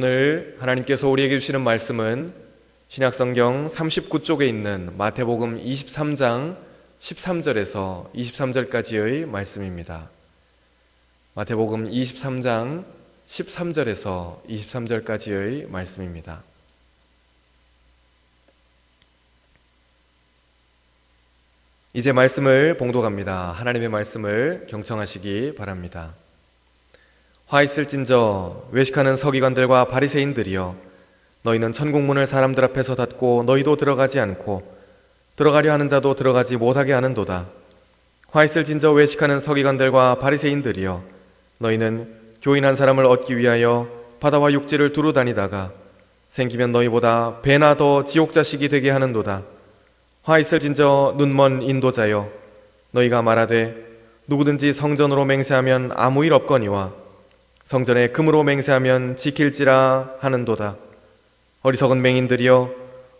오늘 하나님께서 우리에게 주시는 말씀은 신약성경 39쪽에 있는 마태복음 23장 13절에서 23절까지의 말씀입니다. 마태복음 23장 13절에서 23절까지의 말씀입니다. 이제 말씀을 봉독합니다. 하나님의 말씀을 경청하시기 바랍니다. 화 있을진저 외식하는 서기관들과 바리새인들이여, 너희는 천국문을 사람들 앞에서 닫고 너희도 들어가지 않고 들어가려 하는 자도 들어가지 못하게 하는도다. 화 있을진저 외식하는 서기관들과 바리새인들이여, 너희는 교인 한 사람을 얻기 위하여 바다와 육지를 두루 다니다가 생기면 너희보다 배나 더 지옥자식이 되게 하는도다. 화 있을진저 눈먼 인도자여, 너희가 말하되 누구든지 성전으로 맹세하면 아무 일 없거니와 성전에 금으로 맹세하면 지킬지라 하는도다. 어리석은 맹인들이여,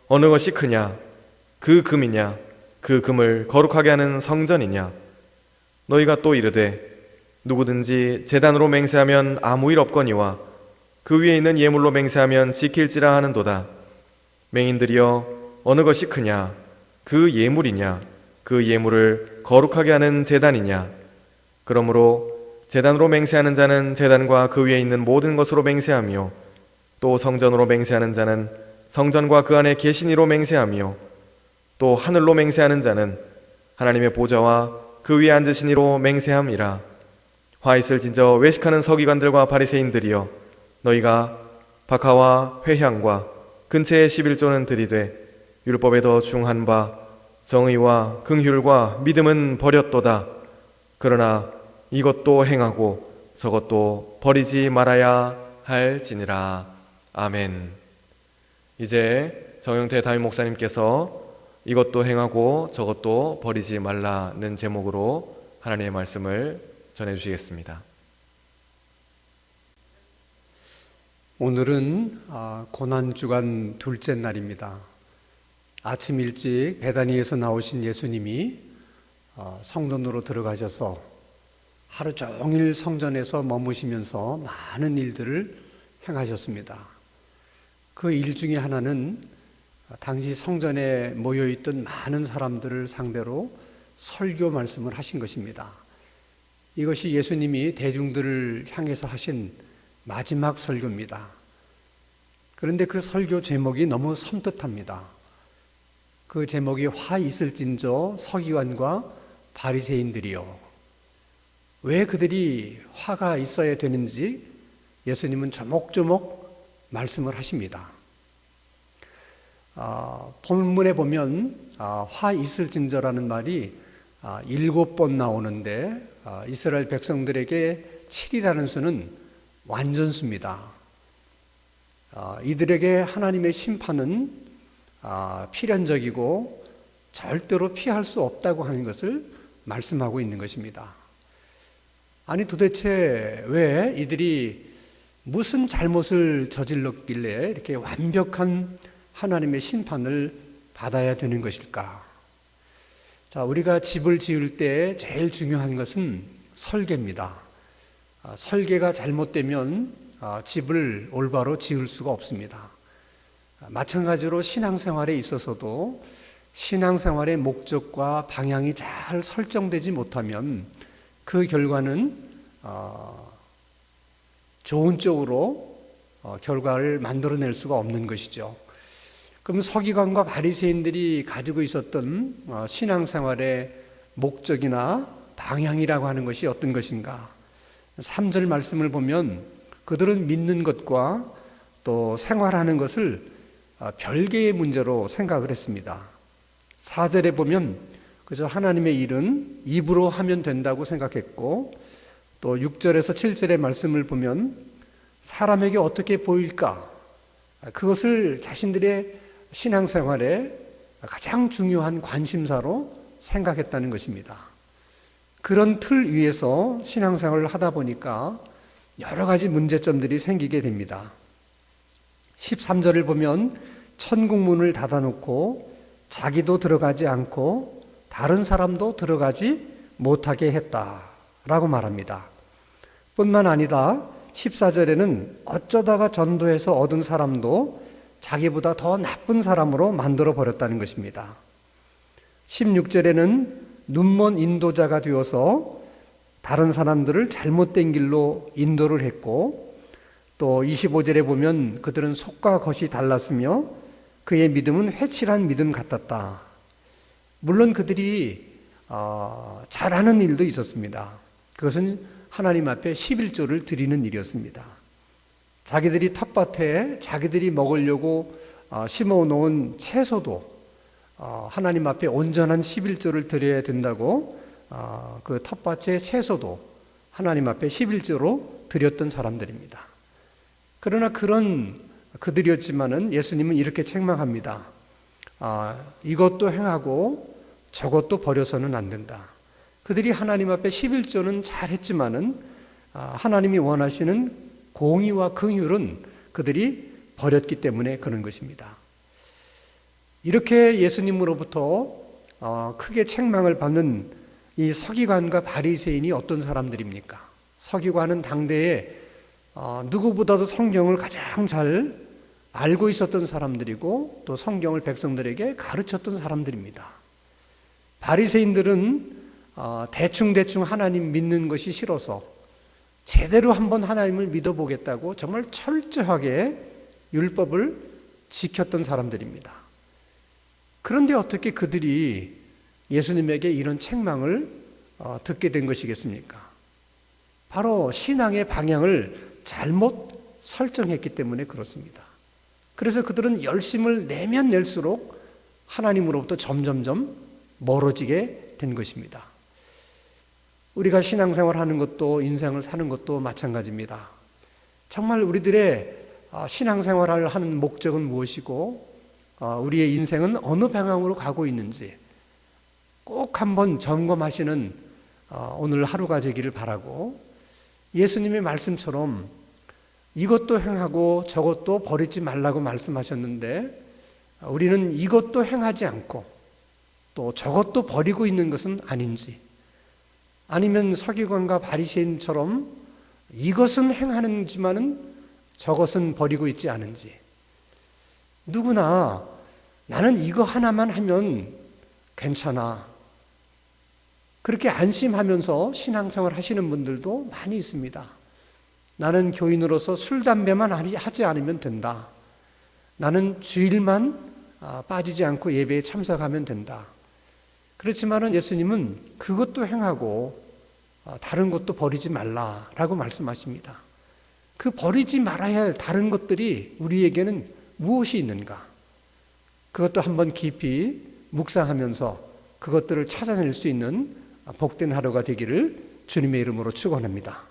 어느 것이 크냐? 그 금이냐? 그 금을 거룩하게 하는 성전이냐? 너희가 또 이르되 누구든지 제단으로 맹세하면 아무 일 없거니와 그 위에 있는 예물로 맹세하면 지킬지라 하는도다. 맹인들이여, 어느 것이 크냐? 그 예물이냐? 그 예물을 거룩하게 하는 제단이냐? 그러므로 제단으로 맹세하는 자는 제단과 그 위에 있는 모든 것으로 맹세하며, 또 성전으로 맹세하는 자는 성전과 그 안에 계신 이로 맹세하며, 또 하늘로 맹세하는 자는 하나님의 보좌와 그 위에 앉으신 이로 맹세함이라. 화 있을진저 외식하는 서기관들과 바리새인들이여, 너희가 박하와 회향과 근처의 11조는 들이되 율법에 더 중한 바 정의와 긍휼과 믿음은 버렸도다. 그러나 이것도 행하고 저것도 버리지 말아야 할지니라. 아멘. 이제 정영태 담임 목사님께서 이것도 행하고 저것도 버리지 말라는 제목으로 하나님의 말씀을 전해주시겠습니다. 오늘은 고난주간 둘째 날입니다. 아침 일찍 베다니에서 나오신 예수님이 성전으로 들어가셔서 하루 종일 성전에서 머무시면서 많은 일들을 행하셨습니다. 그 일 중에 하나는 당시 성전에 모여있던 많은 사람들을 상대로 설교 말씀을 하신 것입니다. 이것이 예수님이 대중들을 향해서 하신 마지막 설교입니다. 그런데 그 설교 제목이 너무 섬뜩합니다. 그 제목이 화 있을진저 서기관과 바리새인들이요. 왜 그들이 화가 있어야 되는지 예수님은 조목조목 말씀을 하십니다. 본문에 보면 화 있을진저라는 말이 7번 나오는데 이스라엘 백성들에게 7이라는 수는 완전수입니다. 이들에게 하나님의 심판은 필연적이고 절대로 피할 수 없다고 하는 것을 말씀하고 있는 것입니다. 아니 도대체 왜 이들이 무슨 잘못을 저질렀길래 이렇게 완벽한 하나님의 심판을 받아야 되는 것일까? 자, 우리가 집을 지을 때 제일 중요한 것은 설계입니다. 설계가 잘못되면 집을 올바로 지을 수가 없습니다. 마찬가지로 신앙생활에 있어서도 신앙생활의 목적과 방향이 잘 설정되지 못하면 그 결과는 좋은 쪽으로 결과를 만들어낼 수가 없는 것이죠. 그럼 서기관과 바리새인들이 가지고 있었던 신앙생활의 목적이나 방향이라고 하는 것이 어떤 것인가? 3절 말씀을 보면 그들은 믿는 것과 또 생활하는 것을 별개의 문제로 생각을 했습니다. 4절에 보면 그저 하나님의 일은 입으로 하면 된다고 생각했고, 또 6절에서 7절의 말씀을 보면 사람에게 어떻게 보일까? 그것을 자신들의 신앙생활에 가장 중요한 관심사로 생각했다는 것입니다. 그런 틀 위에서 신앙생활을 하다 보니까 여러 가지 문제점들이 생기게 됩니다. 13절을 보면 천국문을 닫아놓고 자기도 들어가지 않고 다른 사람도 들어가지 못하게 했다라고 말합니다. 뿐만 아니라 14절에는 어쩌다가 전도해서 얻은 사람도 자기보다 더 나쁜 사람으로 만들어 버렸다는 것입니다. 16절에는 눈먼 인도자가 되어서 다른 사람들을 잘못된 길로 인도를 했고, 또 25절에 보면 그들은 속과 겉이 달랐으며 그의 믿음은 회칠한 믿음 같았다. 물론 그들이 잘하는 일도 있었습니다. 그것은 하나님 앞에 11조를 드리는 일이었습니다. 자기들이 텃밭에 자기들이 먹으려고 심어놓은 채소도 하나님 앞에 온전한 11조를 드려야 된다고 그 텃밭의 채소도 하나님 앞에 11조로 드렸던 사람들입니다. 그러나 그런 그들이었지만은 예수님은 이렇게 책망합니다. 이것도 행하고 저것도 버려서는 안 된다. 그들이 하나님 앞에 11조는 잘했지만은 하나님이 원하시는 공의와 긍휼은 그들이 버렸기 때문에 그런 것입니다. 이렇게 예수님으로부터 크게 책망을 받는 이 서기관과 바리새인이 어떤 사람들입니까? 서기관은 당대에 누구보다도 성경을 가장 잘 알고 있었던 사람들이고 또 성경을 백성들에게 가르쳤던 사람들입니다. 바리새인들은 대충대충 하나님 믿는 것이 싫어서 제대로 한번 하나님을 믿어보겠다고 정말 철저하게 율법을 지켰던 사람들입니다. 그런데 어떻게 그들이 예수님에게 이런 책망을 듣게 된 것이겠습니까? 바로 신앙의 방향을 잘못 설정했기 때문에 그렇습니다. 그래서 그들은 열심을 내면 낼수록 하나님으로부터 점점점 멀어지게 된 것입니다. 우리가 신앙생활 하는 것도 인생을 사는 것도 마찬가지입니다. 정말 우리들의 신앙생활을 하는 목적은 무엇이고 우리의 인생은 어느 방향으로 가고 있는지 꼭 한번 점검하시는 오늘 하루가 되기를 바라고, 예수님의 말씀처럼 이것도 행하고 저것도 버리지 말라고 말씀하셨는데 우리는 이것도 행하지 않고 또 저것도 버리고 있는 것은 아닌지, 아니면 서기관과 바리새인처럼 이것은 행하는지만은 저것은 버리고 있지 않은지, 누구나 나는 이거 하나만 하면 괜찮아, 그렇게 안심하면서 신앙생활 하시는 분들도 많이 있습니다. 나는 교인으로서 술, 담배만 하지 않으면 된다. 나는 주일만 빠지지 않고 예배에 참석하면 된다. 그렇지만은 예수님은 그것도 행하고 다른 것도 버리지 말라라고 말씀하십니다. 그 버리지 말아야 할 다른 것들이 우리에게는 무엇이 있는가? 그것도 한번 깊이 묵상하면서 그것들을 찾아낼 수 있는 복된 하루가 되기를 주님의 이름으로 축원합니다.